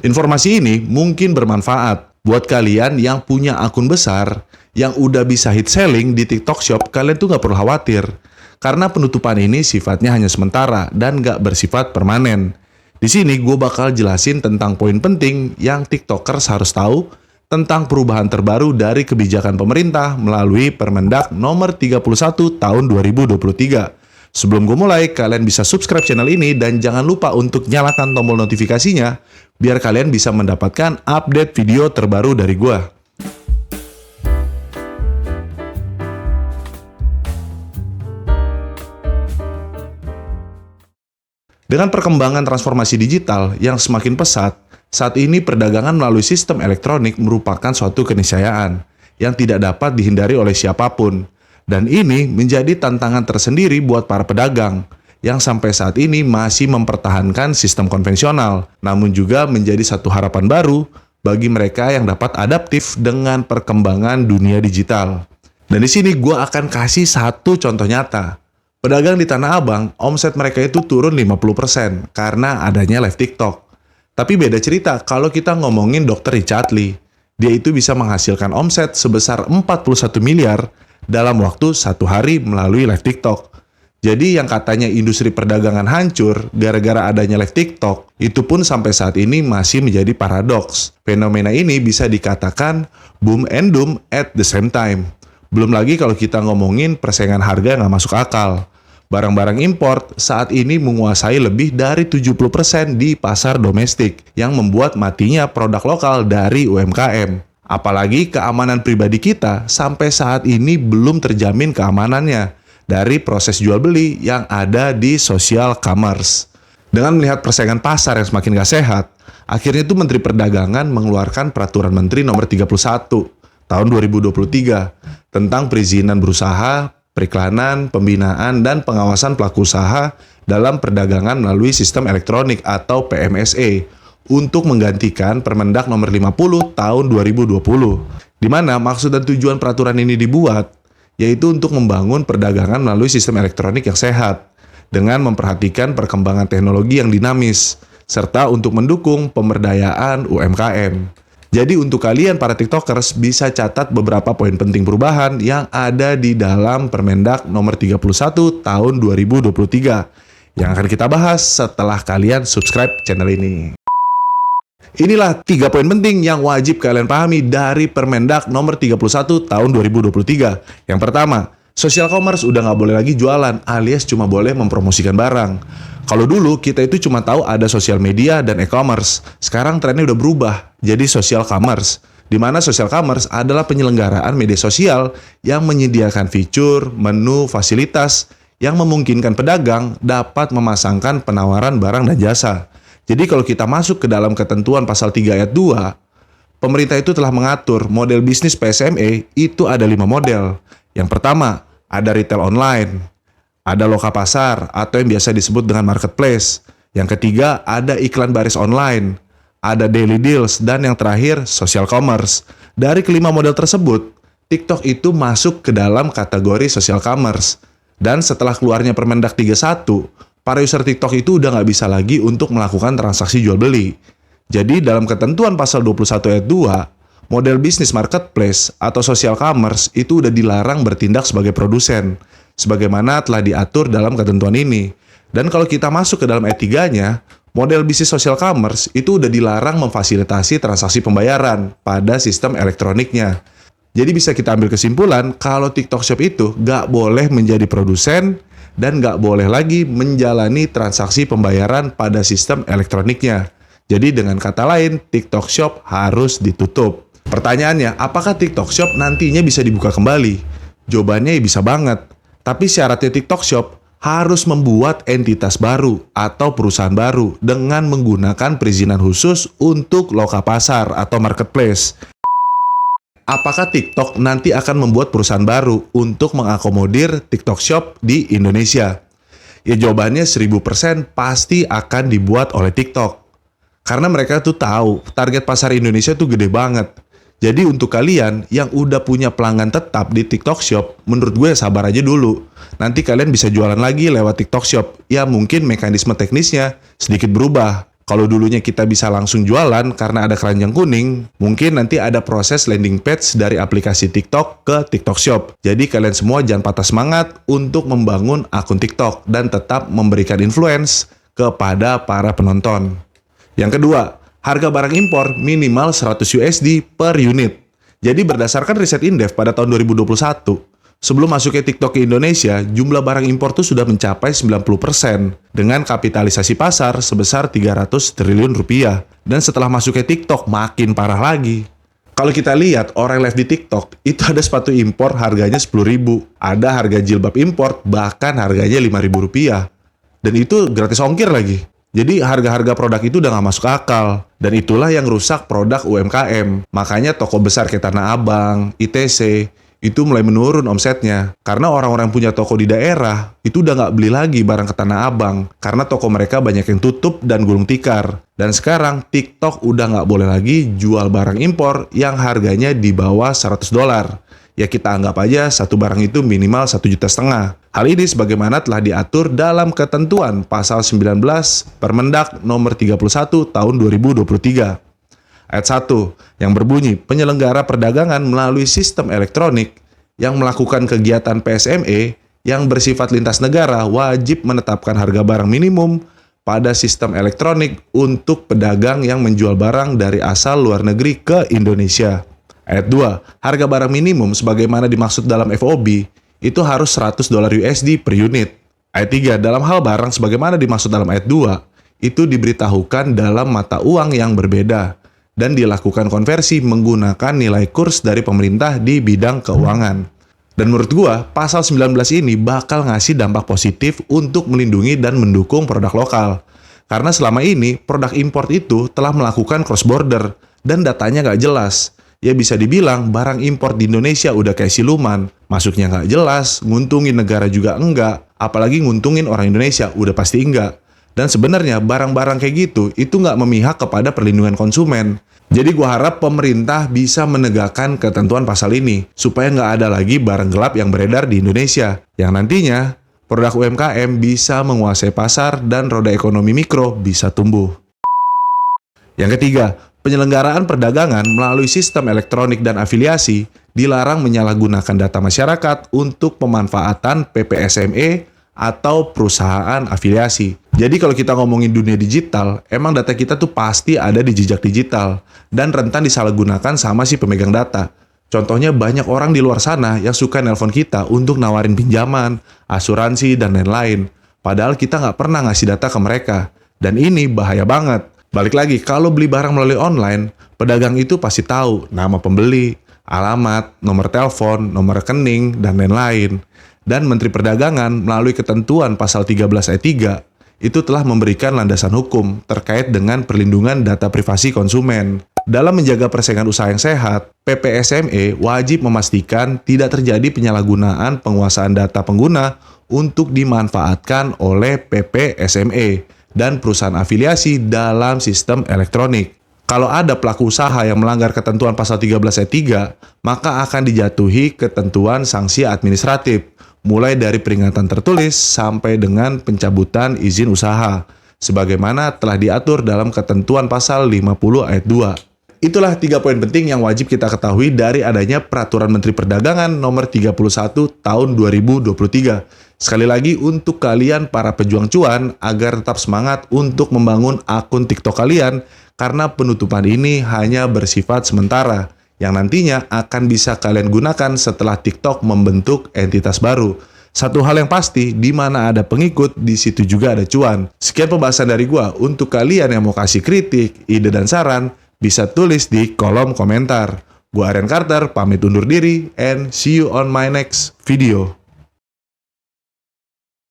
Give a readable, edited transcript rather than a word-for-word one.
Informasi ini mungkin bermanfaat buat kalian yang punya akun besar, yang udah bisa hit selling di TikTok Shop. Kalian tuh nggak perlu khawatir, karena penutupan ini sifatnya hanya sementara dan nggak bersifat permanen. Di sini gue bakal jelasin tentang poin penting yang TikTokers harus tahu tentang perubahan terbaru dari kebijakan pemerintah melalui Permendak nomor 31 tahun 2023. Sebelum gue mulai, kalian bisa subscribe channel ini dan jangan lupa untuk nyalakan tombol notifikasinya biar kalian bisa mendapatkan update video terbaru dari gue. Dengan perkembangan transformasi digital yang semakin pesat, saat ini perdagangan melalui sistem elektronik merupakan suatu keniscayaan yang tidak dapat dihindari oleh siapapun. Dan ini menjadi tantangan tersendiri buat para pedagang yang sampai saat ini masih mempertahankan sistem konvensional, namun juga menjadi satu harapan baru bagi mereka yang dapat adaptif dengan perkembangan dunia digital. Dan di sini gue akan kasih satu contoh nyata. Pedagang di Tanah Abang, omset mereka itu turun 50% karena adanya live TikTok. Tapi beda cerita kalau kita ngomongin Dr. Richard Lee. Dia itu bisa menghasilkan omset sebesar 41 miliar dalam waktu satu hari melalui live TikTok. Jadi yang katanya industri perdagangan hancur gara-gara adanya live TikTok, itu pun sampai saat ini masih menjadi paradoks. Fenomena ini bisa dikatakan boom and doom at the same time. Belum lagi kalau kita ngomongin persaingan harga yang nggak masuk akal. Barang-barang import saat ini menguasai lebih dari 70% di pasar domestik yang membuat matinya produk lokal dari UMKM. Apalagi keamanan pribadi kita sampai saat ini belum terjamin keamanannya dari proses jual beli yang ada di social commerce. Dengan melihat persaingan pasar yang semakin gak sehat, akhirnya itu Menteri Perdagangan mengeluarkan Peraturan Menteri Nomor 31 tahun 2023 tentang perizinan berusaha, periklanan, pembinaan, dan pengawasan pelaku usaha dalam perdagangan melalui sistem elektronik atau PMSE. Untuk menggantikan Permendak nomor 50 tahun 2020. Di mana maksud dan tujuan peraturan ini dibuat, yaitu untuk membangun perdagangan melalui sistem elektronik yang sehat, dengan memperhatikan perkembangan teknologi yang dinamis, serta untuk mendukung pemberdayaan UMKM. Jadi untuk kalian para TikTokers bisa catat beberapa poin penting perubahan yang ada di dalam Permendak nomor 31 tahun 2023, yang akan kita bahas setelah kalian subscribe channel ini. Inilah 3 poin penting yang wajib kalian pahami dari Permendak nomor 31 tahun 2023. Yang pertama, social commerce udah nggak boleh lagi jualan alias cuma boleh mempromosikan barang. Kalau dulu kita itu cuma tahu ada sosial media dan e-commerce. Sekarang trennya udah berubah jadi social commerce. Di mana social commerce adalah penyelenggaraan media sosial yang menyediakan fitur, menu, fasilitas yang memungkinkan pedagang dapat memasangkan penawaran barang dan jasa. Jadi kalau kita masuk ke dalam ketentuan pasal 3 ayat 2, pemerintah itu telah mengatur model bisnis PSME itu ada 5 model. Yang pertama, ada retail online, ada loka pasar atau yang biasa disebut dengan marketplace. Yang ketiga, ada iklan baris online, ada daily deals, dan yang terakhir, social commerce. Dari kelima model tersebut, TikTok itu masuk ke dalam kategori social commerce. Dan setelah keluarnya Permendak 31, para user TikTok itu udah nggak bisa lagi untuk melakukan transaksi jual beli. Jadi dalam ketentuan pasal 21 ayat 2, model bisnis marketplace atau social commerce itu udah dilarang bertindak sebagai produsen, sebagaimana telah diatur dalam ketentuan ini. Dan kalau kita masuk ke dalam ayat 3-nya, model bisnis social commerce itu udah dilarang memfasilitasi transaksi pembayaran pada sistem elektroniknya. Jadi bisa kita ambil kesimpulan kalau TikTok Shop itu nggak boleh menjadi produsen dan nggak boleh lagi menjalani transaksi pembayaran pada sistem elektroniknya. Jadi dengan kata lain, TikTok Shop harus ditutup. Pertanyaannya, apakah TikTok Shop nantinya bisa dibuka kembali? Jawabannya ya bisa banget. Tapi syaratnya TikTok Shop harus membuat entitas baru atau perusahaan baru dengan menggunakan perizinan khusus untuk loka pasar atau marketplace. Apakah TikTok nanti akan membuat perusahaan baru untuk mengakomodir TikTok Shop di Indonesia? Ya jawabannya 1000% pasti akan dibuat oleh TikTok. Karena mereka tuh tahu target pasar Indonesia tuh gede banget. Jadi untuk kalian yang udah punya pelanggan tetap di TikTok Shop, menurut gue sabar aja dulu. Nanti kalian bisa jualan lagi lewat TikTok Shop. Ya mungkin mekanisme teknisnya sedikit berubah. Kalau dulunya kita bisa langsung jualan karena ada keranjang kuning, mungkin nanti ada proses landing page dari aplikasi TikTok ke TikTok Shop. Jadi kalian semua jangan patah semangat untuk membangun akun TikTok dan tetap memberikan influence kepada para penonton. Yang kedua, harga barang impor minimal 100 USD per unit. Jadi berdasarkan riset Indef pada tahun 2021, sebelum masuknya TikTok ke Indonesia, jumlah barang impor itu sudah mencapai 90% dengan kapitalisasi pasar sebesar 300 triliun rupiah. Dan setelah masuknya TikTok, makin parah lagi. Kalau kita lihat orang live di TikTok, itu ada sepatu impor harganya 10.000. Ada harga jilbab impor bahkan harganya 5.000 rupiah. Dan itu gratis ongkir lagi. Jadi harga-harga produk itu udah nggak masuk akal. Dan itulah yang rusak produk UMKM. Makanya toko besar kayak Tanah Abang, ITC, itu mulai menurun omsetnya. Karena orang-orang yang punya toko di daerah, itu udah nggak beli lagi barang ke Tanah Abang. Karena toko mereka banyak yang tutup dan gulung tikar. Dan sekarang TikTok udah nggak boleh lagi jual barang impor yang harganya di bawah $100. Ya kita anggap aja satu barang itu minimal 1,5 juta. Hal ini sebagaimana telah diatur dalam ketentuan pasal 19 Permendak nomor 31 tahun 2023. Ayat 1 yang berbunyi, penyelenggara perdagangan melalui sistem elektronik yang melakukan kegiatan PSME yang bersifat lintas negara wajib menetapkan harga barang minimum pada sistem elektronik untuk pedagang yang menjual barang dari asal luar negeri ke Indonesia. Ayat 2, harga barang minimum sebagaimana dimaksud dalam FOB itu harus $100 USD per unit. Ayat 3, dalam hal barang sebagaimana dimaksud dalam ayat 2, itu diberitahukan dalam mata uang yang berbeda dan dilakukan konversi menggunakan nilai kurs dari pemerintah di bidang keuangan. Dan menurut gua, pasal 19 ini bakal ngasih dampak positif untuk melindungi dan mendukung produk lokal. Karena selama ini, produk import itu telah melakukan cross border dan datanya nggak jelas. Ya bisa dibilang barang impor di Indonesia udah kayak siluman. Masuknya nggak jelas, nguntungin negara juga enggak. Apalagi nguntungin orang Indonesia, udah pasti enggak. Dan sebenarnya barang-barang kayak gitu, itu nggak memihak kepada perlindungan konsumen. Jadi gua harap pemerintah bisa menegakkan ketentuan pasal ini, supaya nggak ada lagi barang gelap yang beredar di Indonesia. Yang nantinya, produk UMKM bisa menguasai pasar dan roda ekonomi mikro bisa tumbuh. Yang ketiga, penyelenggaraan perdagangan melalui sistem elektronik dan afiliasi dilarang menyalahgunakan data masyarakat untuk pemanfaatan PPSME atau perusahaan afiliasi. Jadi kalau kita ngomongin dunia digital, emang data kita tuh pasti ada di jejak digital dan rentan disalahgunakan sama si pemegang data. Contohnya banyak orang di luar sana yang suka nelpon kita untuk nawarin pinjaman, asuransi, dan lain-lain. Padahal kita nggak pernah ngasih data ke mereka. Dan ini bahaya banget. Balik lagi, kalau beli barang melalui online, pedagang itu pasti tahu nama pembeli, alamat, nomor telepon, nomor rekening, dan lain-lain. Dan Menteri Perdagangan melalui ketentuan pasal 13 ayat 3 itu telah memberikan landasan hukum terkait dengan perlindungan data privasi konsumen. Dalam menjaga persaingan usaha yang sehat, PPSME wajib memastikan tidak terjadi penyalahgunaan penguasaan data pengguna untuk dimanfaatkan oleh PPSME dan perusahaan afiliasi dalam sistem elektronik. Kalau ada pelaku usaha yang melanggar ketentuan pasal 13 ayat 3, maka akan dijatuhi ketentuan sanksi administratif, mulai dari peringatan tertulis sampai dengan pencabutan izin usaha, sebagaimana telah diatur dalam ketentuan pasal 50 ayat 2. Itulah 3 poin penting yang wajib kita ketahui dari adanya Peraturan Menteri Perdagangan nomor 31 tahun 2023. Sekali lagi untuk kalian para pejuang cuan agar tetap semangat untuk membangun akun TikTok kalian karena penutupan ini hanya bersifat sementara yang nantinya akan bisa kalian gunakan setelah TikTok membentuk entitas baru. Satu hal yang pasti, di mana ada pengikut, di situ juga ada cuan. Sekian pembahasan dari gua. Untuk kalian yang mau kasih kritik, ide dan saran, bisa tulis di kolom komentar. Gua Aryan Carter, pamit undur diri and see you on my next video.